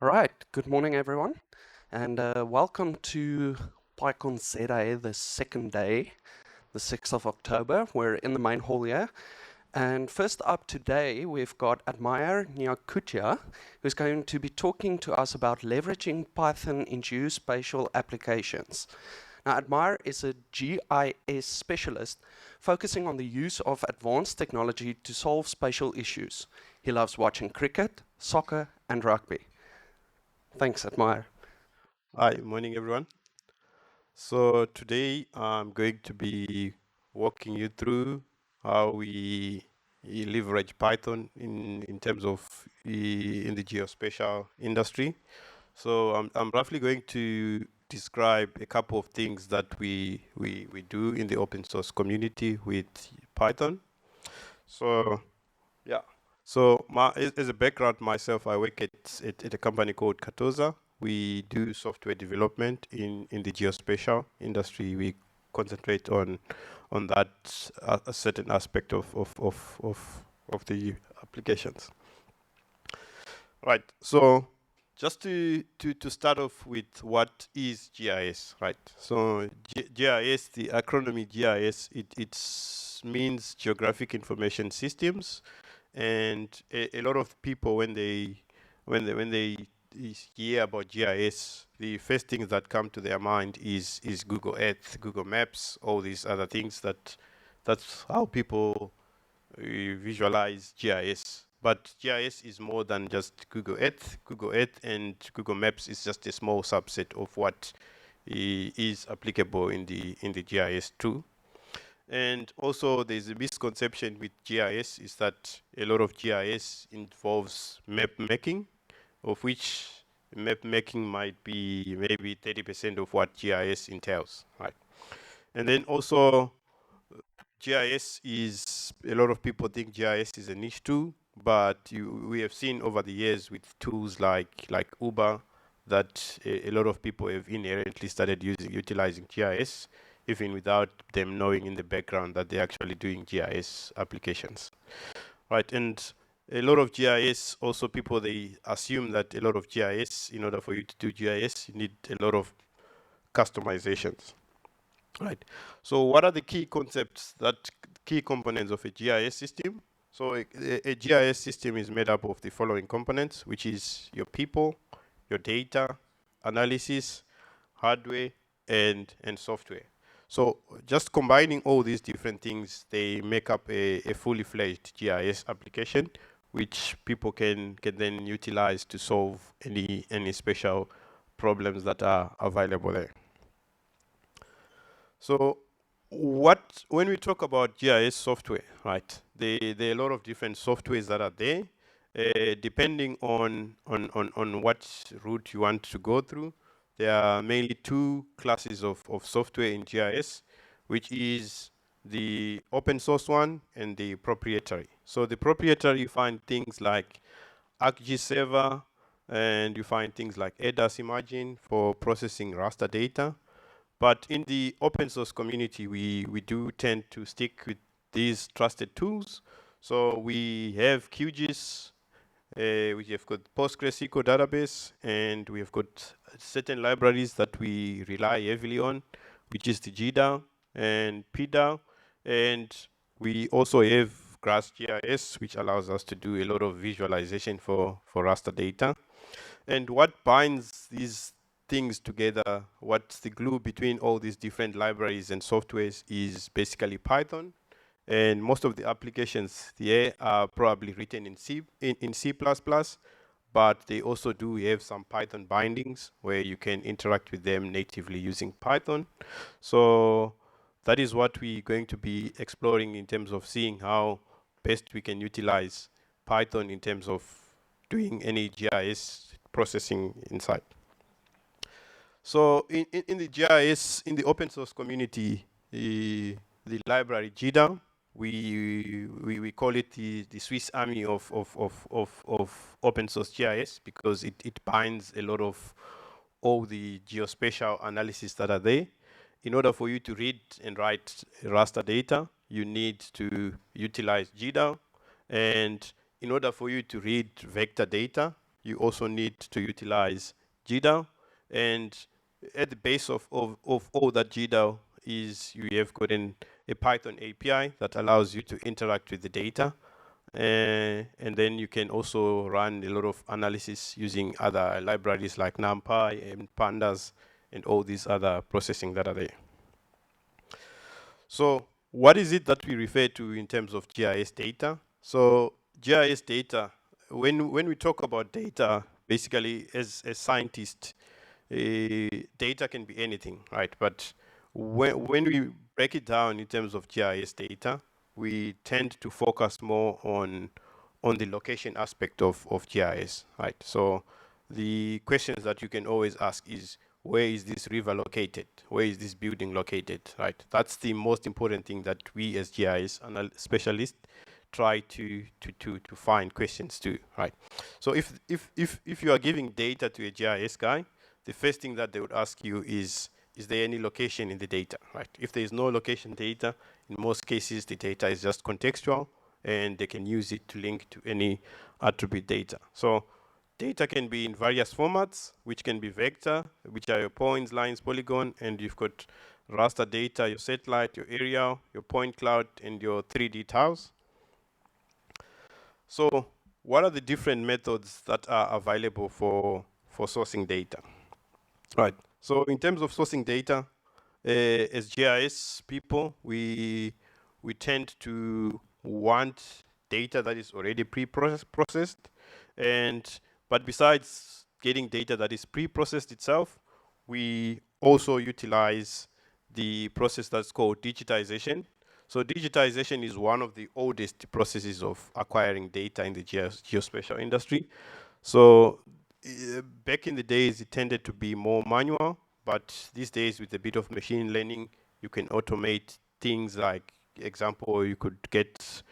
All right, good morning everyone, and welcome to PyCon ZA, the second day, the 6th of October. We're in the main hall here, and first up today we've got Admire Nyakudya, who's going to be talking to us about leveraging Python in geospatial applications. Now, Admire is a GIS specialist focusing on the use of advanced technology to solve spatial issues. He loves watching cricket, soccer, and rugby. Thanks, Admire. Hi, morning everyone. So today I'm going to be walking you through how we leverage Python in terms of in the geospatial industry. So I'm roughly going to describe a couple of things that we do in the open source community with Python. So yeah. So as a background myself, I work at a company called Katoza. We do software development in the geospatial industry. We concentrate on that a certain aspect of the applications. Right. So just to start off with, what is GIS, right? So GIS, the acronym GIS, it means Geographic Information Systems, and a lot of people when they hear about GIS, the first things that come to their mind is Google Earth, Google Maps, all these other things. That's how people visualize GIS. But GIS is more than just Google Earth. Google Earth and Google Maps is just a small subset of what is applicable in the GIS too. And also there's a misconception with GIS is that a lot of GIS involves map making, of which map making might be maybe 30% of what GIS entails, right? And then also GIS is, a lot of people think GIS is a niche tool, but we have seen over the years with tools like Uber that a lot of people have inherently started utilizing GIS, even without them knowing in the background that they're actually doing GIS applications, right? And a lot of GIS, also people, they assume that a lot of GIS, in order for you to do GIS, you need a lot of customizations. Right. So what are the key concepts, key components of a GIS system? So a GIS system is made up of the following components, which is your people, your data, analysis, hardware, and software. So just combining all these different things, they make up a fully fledged GIS application, which people can then utilize to solve any special problems that are available there. So when we talk about GIS software, right, there are a lot of different softwares that are there, depending on what route you want to go through. There are mainly two classes of software in GIS, which is the open source one and the proprietary. So the proprietary, you find things like ArcGIS Server, and you find things like ADAS Imagine for processing raster data. But in the open source community, we do tend to stick with these trusted tools. So we have QGIS, we have got PostgreSQL database, and we have got certain libraries that we rely heavily on, which is the GDAL and PDAL. And we also have GrassGIS, which allows us to do a lot of visualization for raster data. And what binds these things together, what's the glue between all these different libraries and softwares, is basically Python. And most of the applications here are probably written in C++, but they also do have some Python bindings where you can interact with them natively using Python. So that is what we're going to be exploring in terms of seeing how best we can utilize Python in terms of doing any GIS processing inside. So in the GIS, in the open source community, the library GDAL, we call it the Swiss Army of open source GIS, because it binds a lot of all the geospatial analysis that are there. In order for you to read and write raster data, you need to utilize GDAL. And in order for you to read vector data, you also need to utilize GDAL. And at the base of all that GDAL is you have got a Python API that allows you to interact with the data. And then you can also run a lot of analysis using other libraries like NumPy and Pandas and all these other processing that are there. So what is it that we refer to in terms of GIS data? So GIS data, when we talk about data, basically as scientists, data can be anything, right? But when we break it down in terms of GIS data, we tend to focus more on the location aspect of GIS, right? So the questions that you can always ask is, where is this river located? Where is this building located, right? That's the most important thing that we as GIS specialists try to find questions to, right? So if you are giving data to a GIS guy, the first thing that they would ask you is there any location in the data, right? If there is no location data, in most cases, the data is just contextual, and they can use it to link to any attribute data. So data can be in various formats, which can be vector, which are your points, lines, polygon, and you've got raster data, your satellite, your aerial, your point cloud, and your 3D tiles. So what are the different methods that are available for sourcing data? Right. So in terms of sourcing data, as GIS people, we tend to want data that is already pre-processed, but besides getting data that is pre-processed itself, we also utilize the process that's called digitization. So digitization is one of the oldest processes of acquiring data in the geospatial industry. So back in the days, it tended to be more manual, but these days with a bit of machine learning, you can automate things like, example, you could get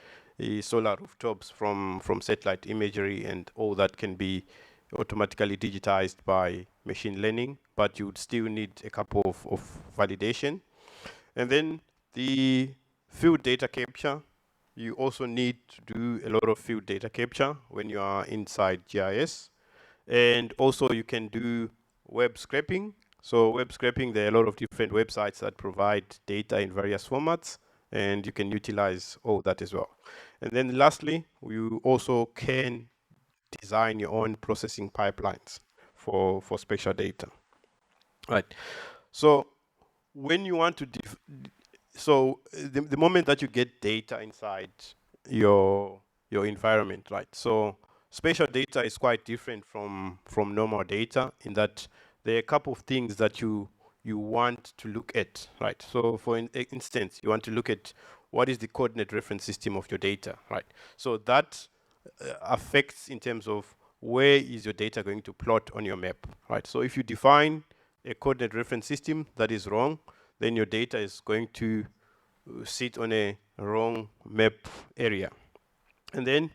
solar rooftops from satellite imagery, and all that can be automatically digitized by machine learning, but you would still need a couple of validation. And then the field data capture, you also need to do a lot of field data capture when you are inside GIS. And also you can do web scraping. So web scraping, there are a lot of different websites that provide data in various formats, and you can utilize all that as well. And then lastly, you also can design your own processing pipelines for spatial data. Right. So when you want to the moment that you get data inside your environment, right? So spatial data is quite different from normal data in that there are a couple of things that you want to look at, right? So for instance, you want to look at what is the coordinate reference system of your data, right? So that affects in terms of where is your data going to plot on your map, right? So if you define a coordinate reference system that is wrong, then your data is going to sit on a wrong map area. And then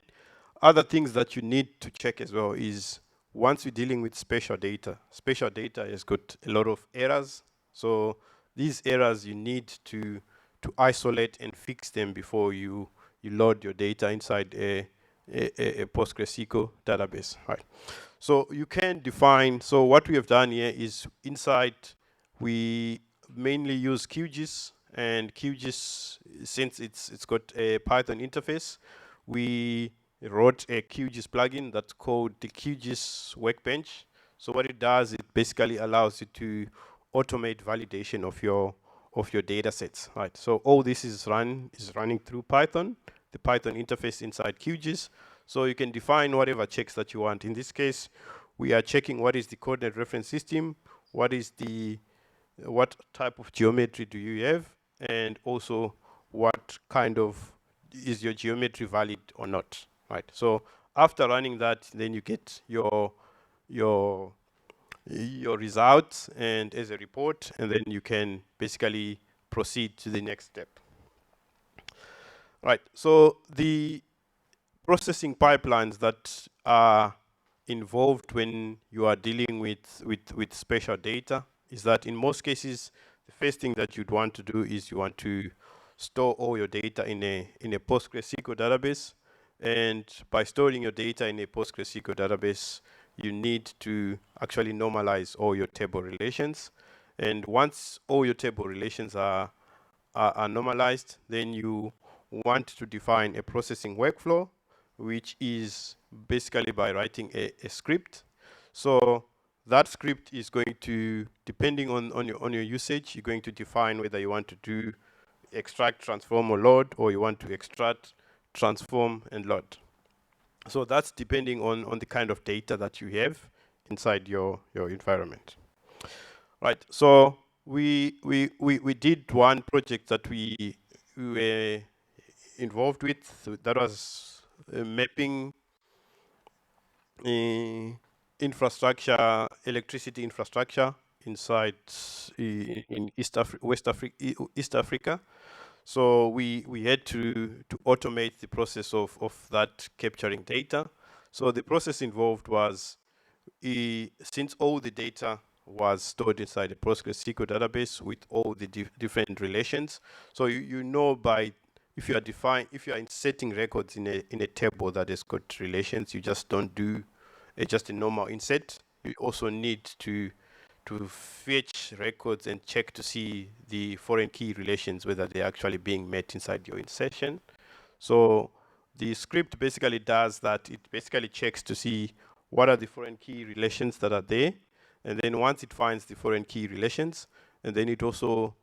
other things that you need to check as well is, once you're dealing with spatial data has got a lot of errors. So these errors you need to isolate and fix them before you load your data inside a PostgreSQL database, right? So you can define, so what we have done here is inside, we mainly use QGIS, and QGIS, since it's got a Python interface, we wrote a QGIS plugin that's called the QGIS Workbench. So what it does, it basically allows you to automate validation of your data sets, right? So all this is running through Python, the Python interface inside QGIS. So you can define whatever checks that you want. In this case, we are checking what is the coordinate reference system, what type of geometry do you have, and also what kind of, is your geometry valid or not, right? So after running that, then you get your results and as a report, and then you can basically proceed to the next step. Right, so the processing pipelines that are involved when you are dealing with spatial data is that in most cases, the first thing that you'd want to do is you want to store all your data in a PostgreSQL database. And by storing your data in a PostgreSQL database, you need to actually normalize all your table relations. And once all your table relations are normalized, then you want to define a processing workflow, which is basically by writing a script. So that script is going to, depending on your usage, you're going to define whether you want to do extract, transform, or load, or you want to extract, transform, and load. So that's depending on the kind of data that you have inside your environment. Right. So we did one project that we were involved with, that was mapping infrastructure, electricity infrastructure inside in East Africa. So we had to automate the process of that capturing data. So the process involved was, since all the data was stored inside a PostgreSQL database with all the different relations, so you know, by if you are inserting records in a table that has got relations, you just don't do just a normal insert. You also need to fetch records and check to see the foreign key relations, whether they're actually being met inside your insertion. So the script basically does that. It basically checks to see what are the foreign key relations that are there. And then once it finds the foreign key relations, and then it also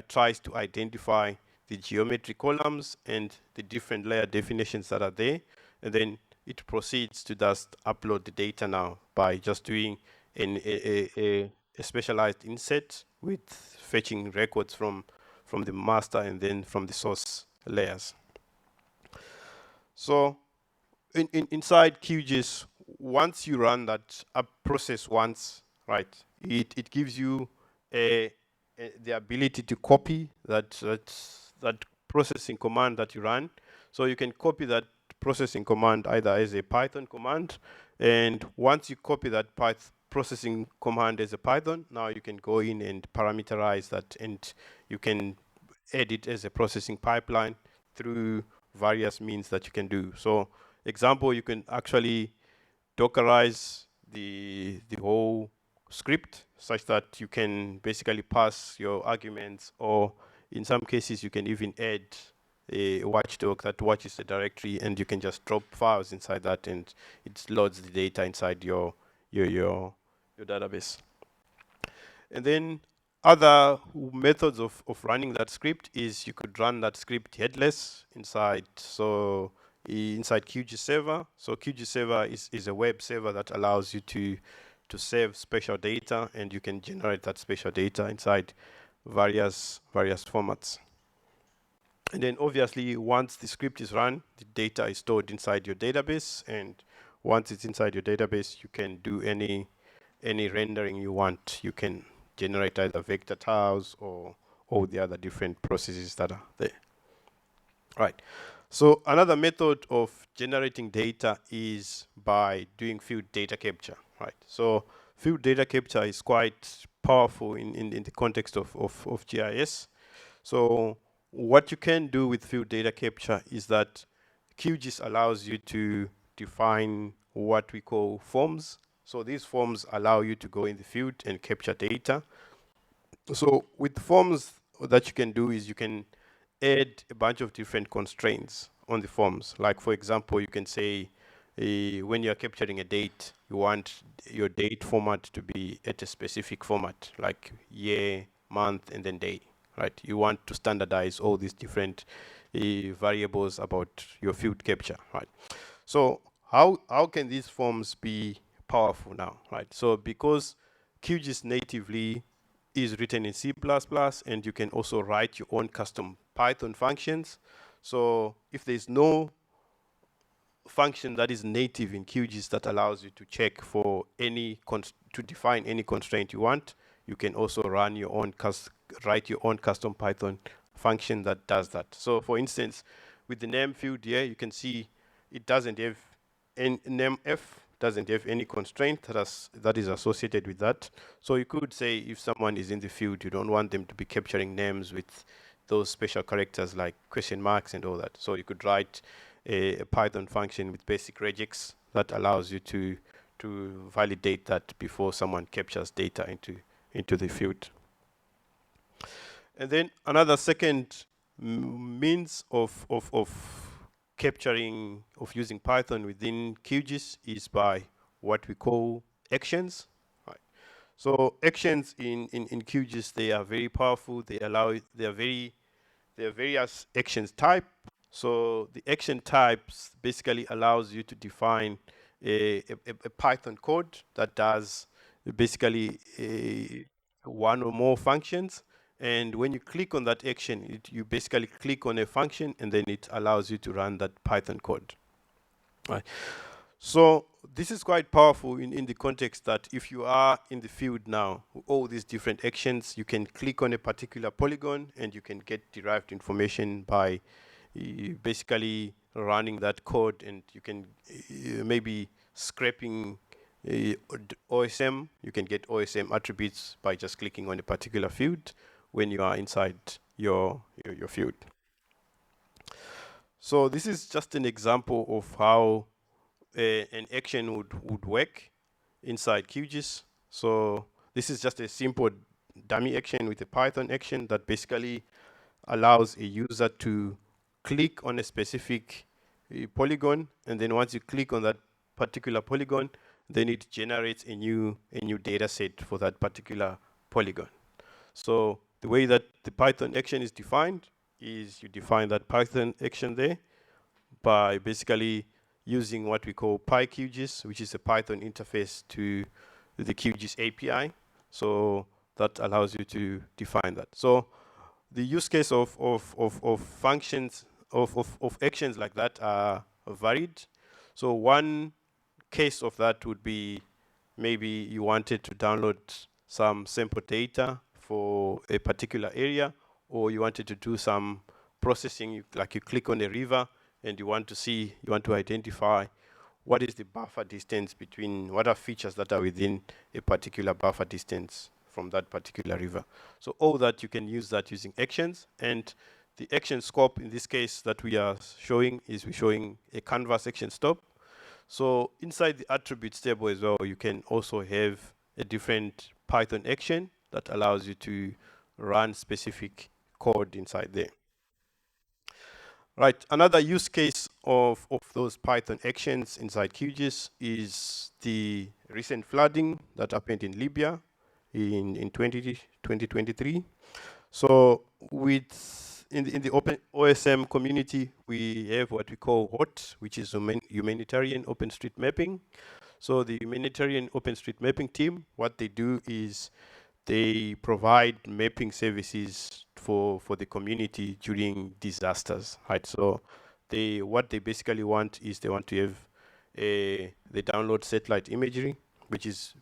tries to identify the geometry columns and the different layer definitions that are there. And then it proceeds to just upload the data now by just doing a specialized insert with fetching records from the master and then from the source layers. So inside QGIS, once you run that process once, right, it gives you the ability to copy that processing command that you run. So you can copy that processing command either as a Python command, and once you copy that processing command as a Python, now you can go in and parameterize that, and you can add it as a processing pipeline through various means that you can do. So example, you can actually Dockerize the whole script such that you can basically pass your arguments, or in some cases you can even add a watchdog that watches the directory, and you can just drop files inside that, and it loads the data inside your database. And then other methods of running that script is you could run that script headless inside. So inside QGIS server. So QGIS server is a web server that allows you to save spatial data, and you can generate that spatial data inside various formats. And then obviously once the script is run, the data is stored inside your database, and once it's inside your database, you can do any rendering you want. You can generate either vector tiles or all the other different processes that are there. Right. So another method of generating data is by doing field data capture, right? So field data capture is quite powerful in the context of GIS. So what you can do with field data capture is that QGIS allows you to define what we call forms. So these forms allow you to go in the field and capture data. So with forms, that you can do is you can add a bunch of different constraints on the forms. Like for example, you can say when you're capturing a date, you want your date format to be at a specific format, like year, month, and then day, right? You want to standardize all these different variables about your field capture, right? So how can these forms be powerful now, right? So because QGIS natively is written in C++, and you can also write your own custom Python functions. So if there's no function that is native in QGIS that allows you to check for to define any constraint you want, you can also run your own write your own custom Python function that does that. So for instance, with the name field here, you can see it doesn't have name f doesn't have any constraint that is associated with that. So you could say if someone is in the field, you don't want them to be capturing names with those special characters like question marks and all that. So you could write a Python function with basic regex that allows you to to validate that before someone captures data into the field. And then another second means of capturing, of using Python within QGIS is by what we call actions. Right. So actions in QGIS, they are very powerful. They allow, there are various actions type. So the action types basically allows you to define a Python code that does basically one or more functions. And when you click on that action, you basically click on a function, and then it allows you to run that Python code. Right. So this is quite powerful in the context that if you are in the field now, all these different actions, you can click on a particular polygon and you can get derived information by basically running that code, and you can maybe scraping OSM. You can get OSM attributes by just clicking on a particular field when you are inside your field. So this is just an example of how an action would work inside QGIS. So this is just a simple dummy action with a Python action that basically allows a user to click on a specific polygon, and then once you click on that particular polygon, then it generates a new data set for that particular polygon. So the way that the Python action is defined is you define that Python action there by basically using what we call PyQGIS, which is a Python interface to the QGIS API. So that allows you to define that. So the use case of functions, of actions like that are varied. So one case of that would be maybe you wanted to download some sample data for a particular area, or you wanted to do some processing, like you click on a river and you want to identify what is the buffer distance between, what are features that are within a particular buffer distance from that particular river. So all that, you can use that using actions. And the action scope in this case that we are showing is we're showing a canvas action stop. So inside the attributes table as well, you can also have a different Python action that allows you to run specific code inside there. Right, another use case of those Python actions inside QGIS is the recent flooding that happened in Libya in 2023. So in the open OSM community, we have what we call HOT, which is humanitarian OpenStreetMapping. So the humanitarian OpenStreetMapping team, what they do is they provide mapping services for the community during disasters, right? So what they basically want is they want to have they download satellite imagery, which is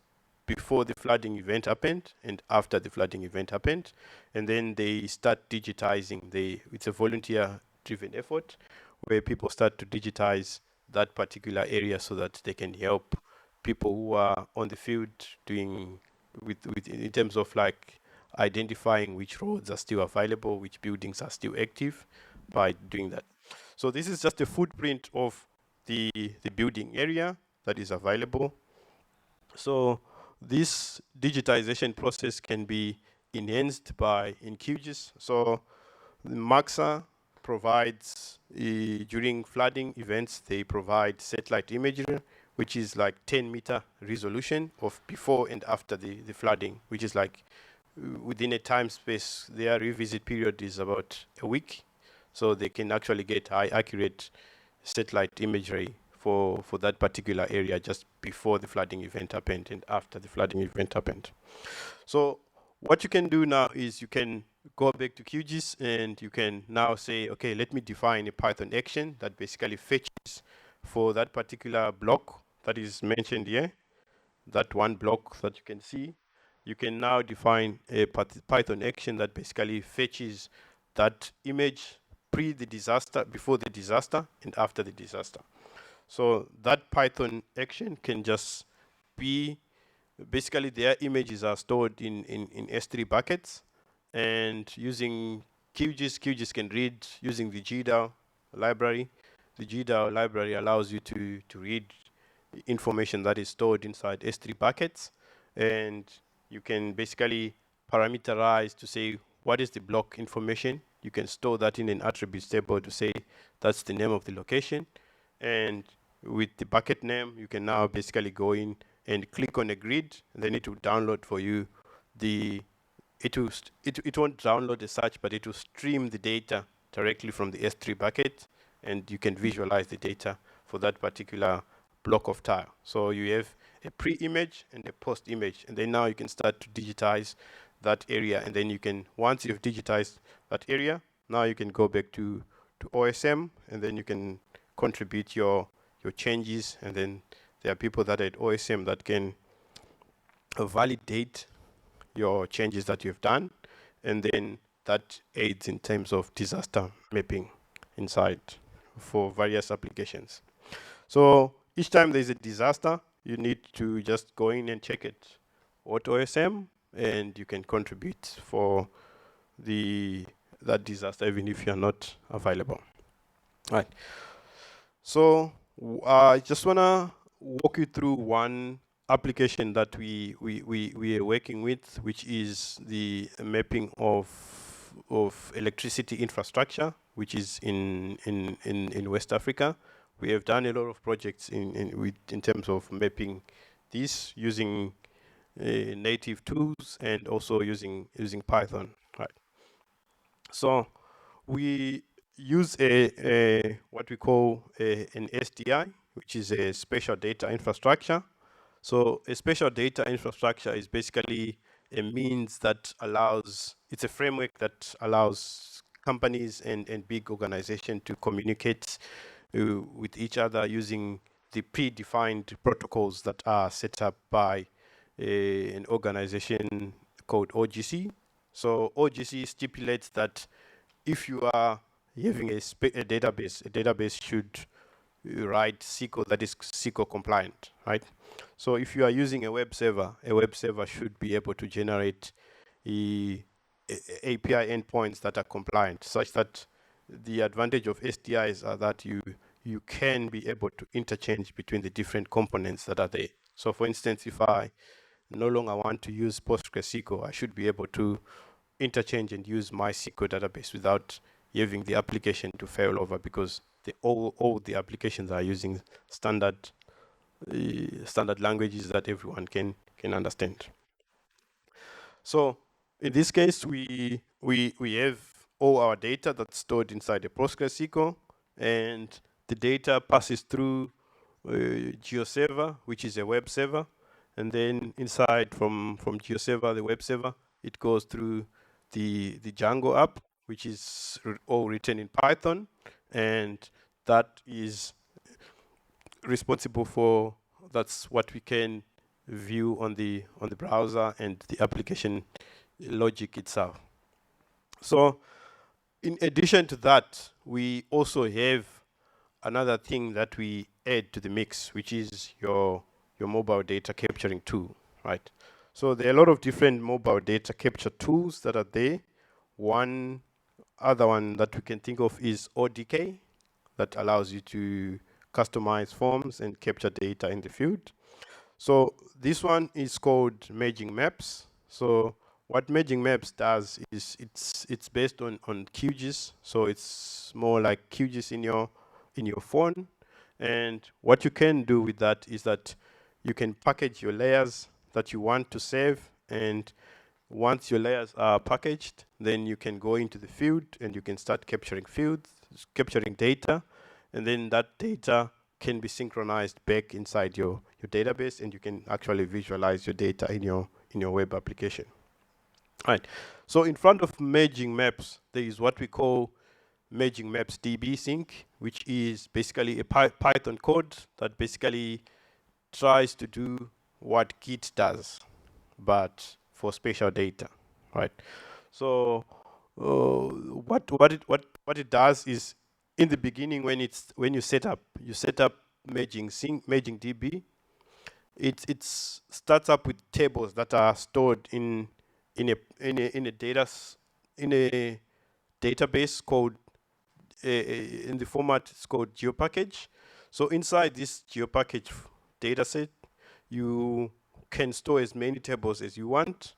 before the flooding event happened and after the flooding event happened, and then they start digitizing. It's a volunteer-driven effort where people start to digitize that particular area so that they can help people who are on the field doing in terms of like identifying which roads are still available, which buildings are still active by doing that. So this is just a footprint of the building area that is available. So this digitization process can be enhanced in QGIS. So the MAXA provides, during flooding events, they provide satellite imagery, which is like 10-meter resolution of before and after the flooding, which is like within a time space. Their revisit period is about a week. So they can actually get high accurate satellite imagery for that particular area just before the flooding event happened and after the flooding event happened. So what you can do now is you can go back to QGIS and you can now say, okay, let me define a Python action that basically fetches for that particular block that is mentioned here, that one block that you can see. You can now define a Python action that basically fetches that image pre the disaster, before the disaster, and after the disaster. So that Python action can just be, basically their images are stored in S3 buckets, and using QGIS can read using the GDAL library. The GDAL library allows you to read information that is stored inside S3 buckets, and you can basically parameterize to say what is the block information. You can store that in an attributes table to say that's the name of the location, and with the bucket name you can now basically go in and click on a grid, and then it will download for you the it won't download as such, but it will stream the data directly from the S3 bucket, and you can visualize the data for that particular block of tile. So you have a pre-image and a post-image, and then now you can start to digitize that area, and then you can, once you've digitized that area, now you can go back to OSM, and then you can contribute your changes, and then there are people that are at OSM that can validate your changes that you've done, and then that aids in terms of disaster mapping inside for various applications. So each time there's a disaster, you need to just go in and check it at OSM, and you can contribute for that disaster even if you're not available. All right. So I just wanna walk you through one application that we are working with, which is the mapping of electricity infrastructure, which is in West Africa. We have done a lot of projects in terms of mapping this using native tools and also using Python. Right. So we use what we call an SDI, which is a spatial data infrastructure. So a spatial data infrastructure is basically a means that allows, it's a framework that allows companies and big organizations to communicate with each other using the predefined protocols that are set up by an organization called OGC. So OGC stipulates that if you are having a database should write SQL that is SQL compliant, right? So if you are using a web server should be able to generate API endpoints that are compliant, such that the advantage of SDIs are that you can be able to interchange between the different components that are there. So for instance, if I no longer want to use PostgreSQL, I should be able to interchange and use my SQL database without having the application to fail over, because all the applications are using standard languages that everyone can understand. So in this case, we have all our data that's stored inside the PostgreSQL, and the data passes through GeoServer, which is a web server, and then inside from GeoServer, the web server, it goes through the Django app, which is all written in Python, and that is responsible for, that's what we can view on the browser and the application logic itself. So in addition to that, we also have another thing that we add to the mix, which is your mobile data capturing tool, right? So there are a lot of different mobile data capture tools that are there. One other one that we can think of is ODK, that allows you to customize forms and capture data in the field. So this one is called Merging Maps. So what Merging Maps does is it's based on QGIS. So it's more like QGIS in your phone. And what you can do with that is that you can package your layers that you want to save, and once your layers are packaged, then you can go into the field and you can start capturing data, and then that data can be synchronized back inside your database, and you can actually visualize your data in your web application. All right. So in front of Merging Maps, there is what we call Merging Maps DB sync, which is basically a Python code that basically tries to do what Git does, but for spatial data, right? So what it does is, in the beginning, when you set up merging DB, it starts up with tables that are stored in a database called in the format it's called geopackage. So inside this geopackage data set. You can store as many tables as you want.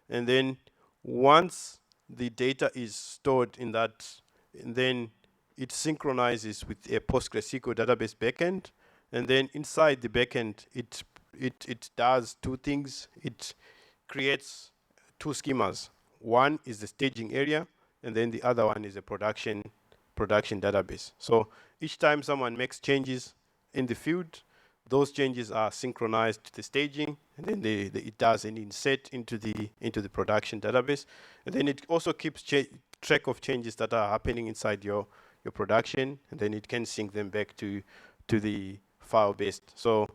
And then once the data is stored in that, and then it synchronizes with a PostgreSQL database backend. And then inside the backend, it does two things. It creates two schemas. One is the staging area, and then the other one is a production database. So each time someone makes changes in the field, those changes are synchronized to the staging, and then it does an insert into the production database, and then it also keeps track of changes that are happening inside your production, and then it can sync them back to the file based. So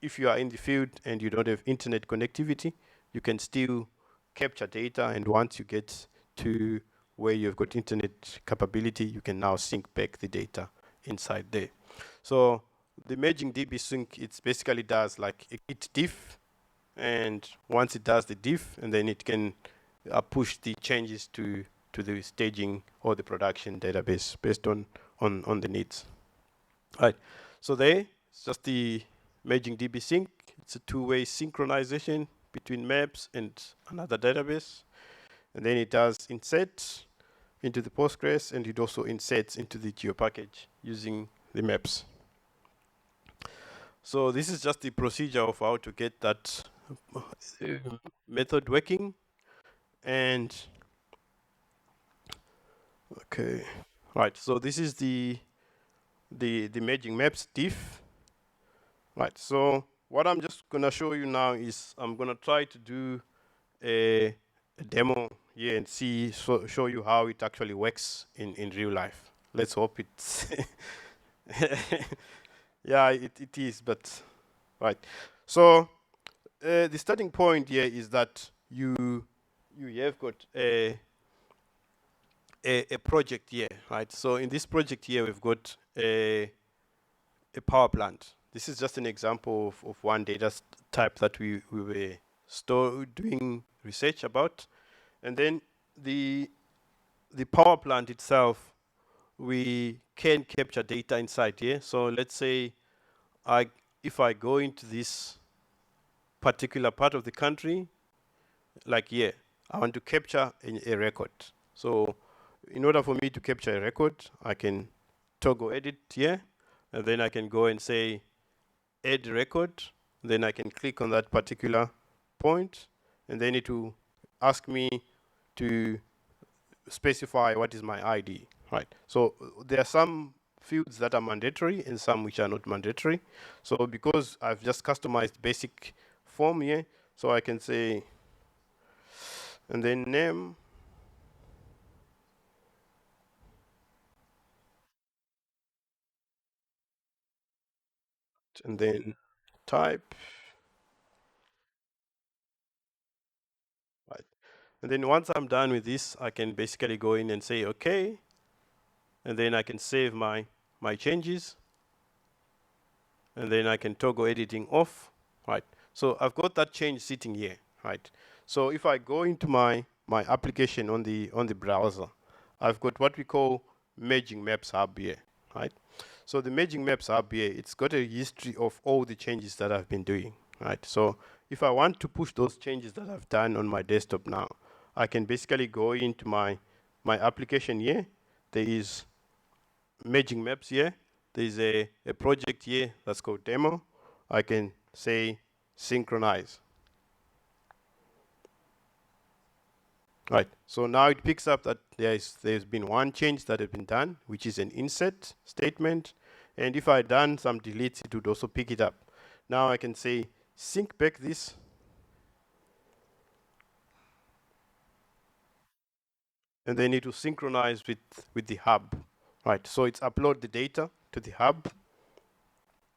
if you are in the field and you don't have internet connectivity, you can still capture data, and once you get to where you've got internet capability, you can now sync back the data inside there. So the merging DB sync, it basically does like it diff, and once it does the diff, and then it can push the changes to the staging or the production database based on the needs. All right, so there, it's just the merging DB sync. It's a two-way synchronization between maps and another database, and then it does insert into the Postgres, and it also inserts into the geo package using the maps. So this is just the procedure of how to get that method working. And okay, right. So this is the merging maps diff. Right. So what I'm just gonna show you now is I'm gonna try to do a demo here and show you how it actually works in real life. Let's hope it's yeah, it is, but right. So the starting point here is that you have got a project here, right? So in this project here, we've got a power plant. This is just an example of one data type that we were doing research about. And then the power plant itself, we can capture data inside here. So let's say if I go into this particular part of the country, like here, I want to capture a record. So in order for me to capture a record, I can toggle edit here, and then I can go and say add record. Then I can click on that particular point, and then it will ask me to specify what is my ID, right? So there are some fields that are mandatory and some which are not mandatory. So because I've just customized basic form here, so I can say, and then name, and then type, right? And then once I'm done with this, I can basically go in and say, okay, and then I can save my changes, and then I can toggle editing off, right? So I've got that change sitting here, right? So if I go into my application on the browser, I've got what we call merging maps hub here, right? So the merging maps hub here, it's got a history of all the changes that I've been doing, right? So if I want to push those changes that I've done on my desktop now, I can basically go into my application here. There is merging maps here. There's a project here that's called demo. I can say synchronize. Right, so now it picks up that there's been one change that has been done, which is an insert statement. And if I done some deletes, it would also pick it up. Now I can say sync back this. And then it will synchronize with the hub. Right, so it's upload the data to the hub.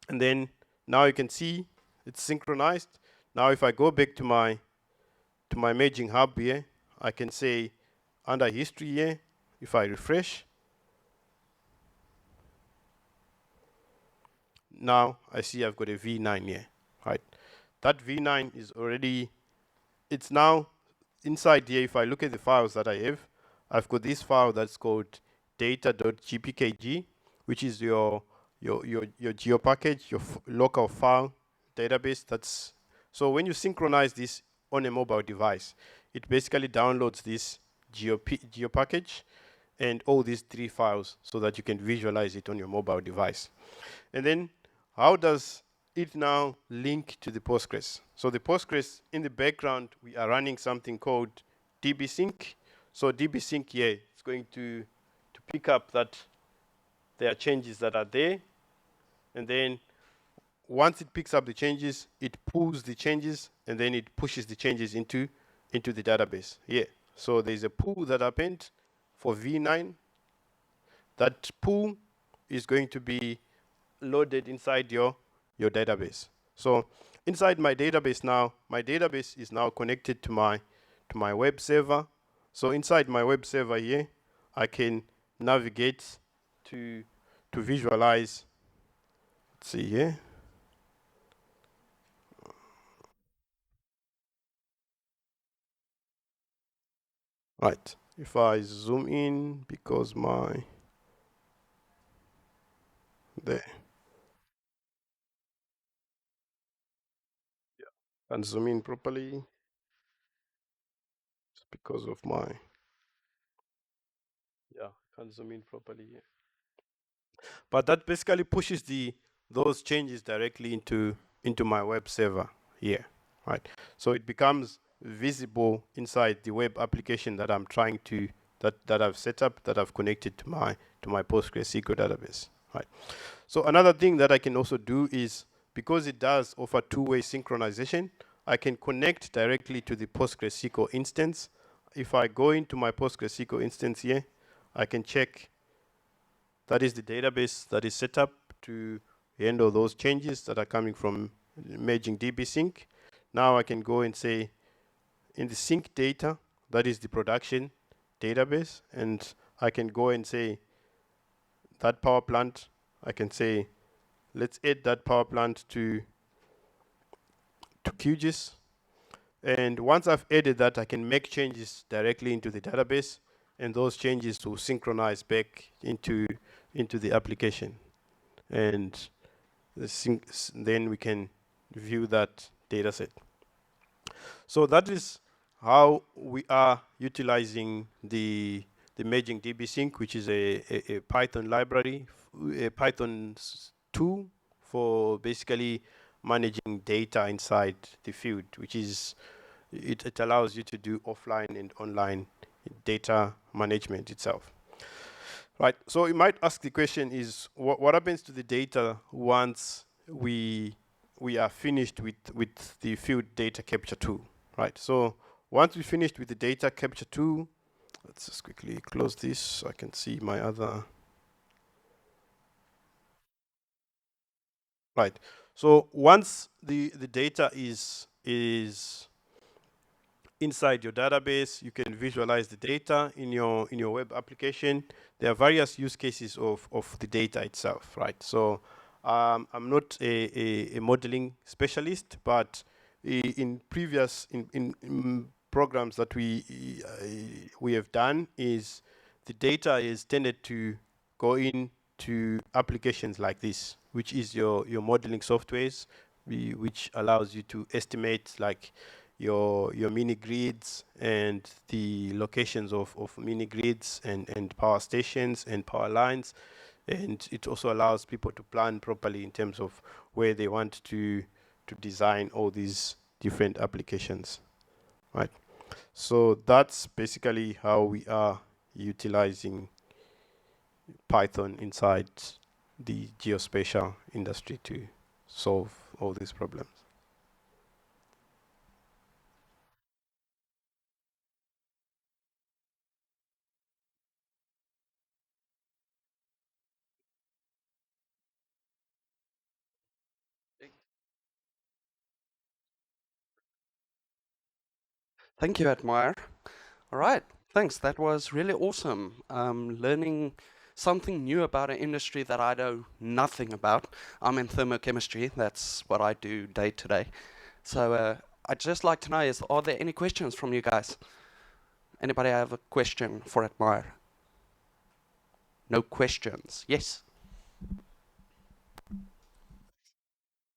And then now you can see it's synchronized. Now if I go back to my merging hub here, I can say under history here, if I refresh, now I see I've got a V9 here, right? That V9 is already, it's now inside here. If I look at the files that I have, I've got this file that's called data.gpkg, which is your geo package, your local file database. That's so when you synchronize this on a mobile device, it basically downloads this geo package and all these 3 files so that you can visualize it on your mobile device. And then how does it now link to the Postgres? So the Postgres, in the background, we are running something called dbsync. So dbsync here is going to pick up that there are changes that are there. And then once it picks up the changes, it pulls the changes, and then it pushes the changes into the database. Yeah. So there's a pull that happened for V9. That pull is going to be loaded inside your database. So inside my database now, my database is now connected to my web server. So inside my web server here, I can navigate to visualize. Let's see here. Right. If I zoom in, because there, and zoom in properly, it's because of my, can't zoom in properly here. But that basically pushes those changes directly into my web server here, right? So it becomes visible inside the web application that I'm trying to that I've set up, that I've connected to my PostgreSQL database, right? So another thing that I can also do is, because it does offer two-way synchronization, I can connect directly to the PostgreSQL instance. If I go into my PostgreSQL instance here, I can check that is the database that is set up to handle those changes that are coming from merging dbsync. Now I can go and say, in the sync data, that is the production database, and I can go and say that power plant, I can say, let's add that power plant to QGIS. And once I've added that, I can make changes directly into the database, and those changes will synchronize back into the application. And then we can view that data set. So that is how we are utilizing the merging dbsync, which is a Python library, a Python tool for basically managing data inside the field, which is, it allows you to do offline and online data management itself. Right, so you might ask the question is, what happens to the data once we are finished with the field data capture tool, right? So once we finished with the data capture tool, let's just quickly close this so I can see my other. Right, so once the data is inside your database, you can visualize the data in your web application. There are various use cases of the data itself, right? So I'm not a modeling specialist, but in previous in programs that we have done, is the data is tended to go into applications like this, which is your modeling softwares, which allows you to estimate like your mini grids and the locations of mini grids and power stations and power lines. And it also allows people to plan properly in terms of where they want to design all these different applications, right? So that's basically how we are utilizing Python inside the geospatial industry to solve all these problems. Thank you, Admire. All right, thanks. That was really awesome. Learning something new about an industry that I know nothing about. I'm in thermochemistry. That's what I do day to day. So I'd just like to know is, are there any questions from you guys? Anybody have a question for Admire? No questions. Yes.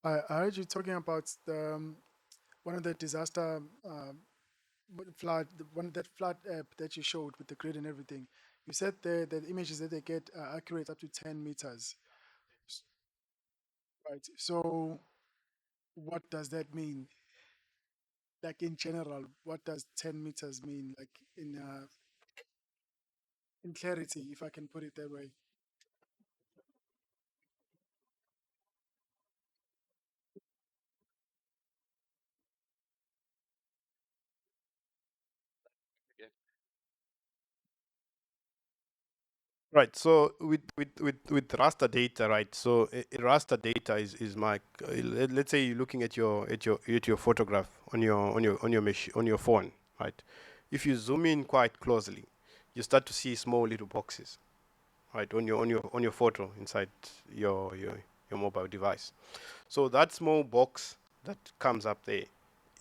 I heard you talking about one of the disaster flood, that flood app that you showed with the grid and everything. You said the images that they get are accurate up to 10 meters, right? So what does that mean? Like in general, what does 10 meters mean? Like in clarity, if I can put it that way. Right. So with raster data, right? So raster data is my let's say you're looking at your photograph on your phone, right? If you zoom in quite closely, you start to see small little boxes, right, on your photo inside your mobile device. So that small box that comes up there,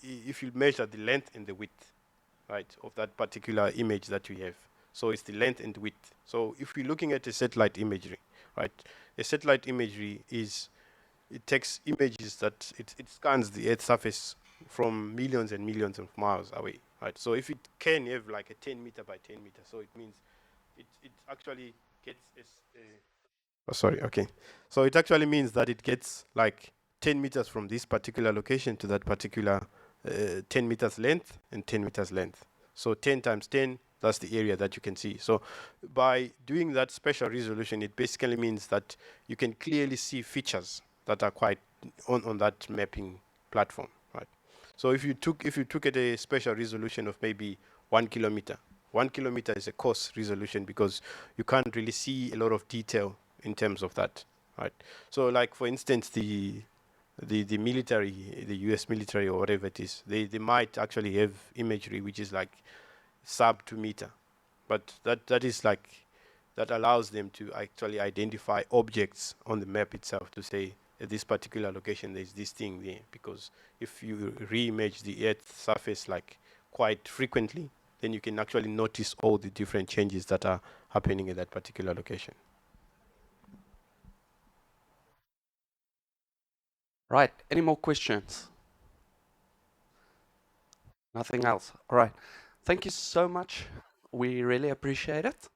if you measure the length and the width, right, of that particular image that you have. So it's the length and width. So if we're looking at a satellite imagery, right, a satellite imagery is, it takes images that it scans the Earth's surface from millions and millions of miles away, right? So if it can have like a 10 meter by 10 meter, so it means it actually gets oh, sorry, okay. So it actually means that it gets like 10 meters from this particular location to that particular 10 meters length and 10 meters length. So 10 times 10, that's the area that you can see. So by doing that spatial resolution, it basically means that you can clearly see features that are quite on that mapping platform, right? So if you took at a spatial resolution of maybe 1 kilometer, 1 kilometer is a coarse resolution because you can't really see a lot of detail in terms of that, right? So like for instance, the military, the US military or whatever it is, they might actually have imagery which is like sub 2 meter, but that is like, that allows them to actually identify objects on the map itself to say at this particular location there's this thing there, because if you re-image the Earth's surface like quite frequently, then you can actually notice all the different changes that are happening at that particular location. Right. Any more questions? Nothing else. All right. Thank you so much. We really appreciate it.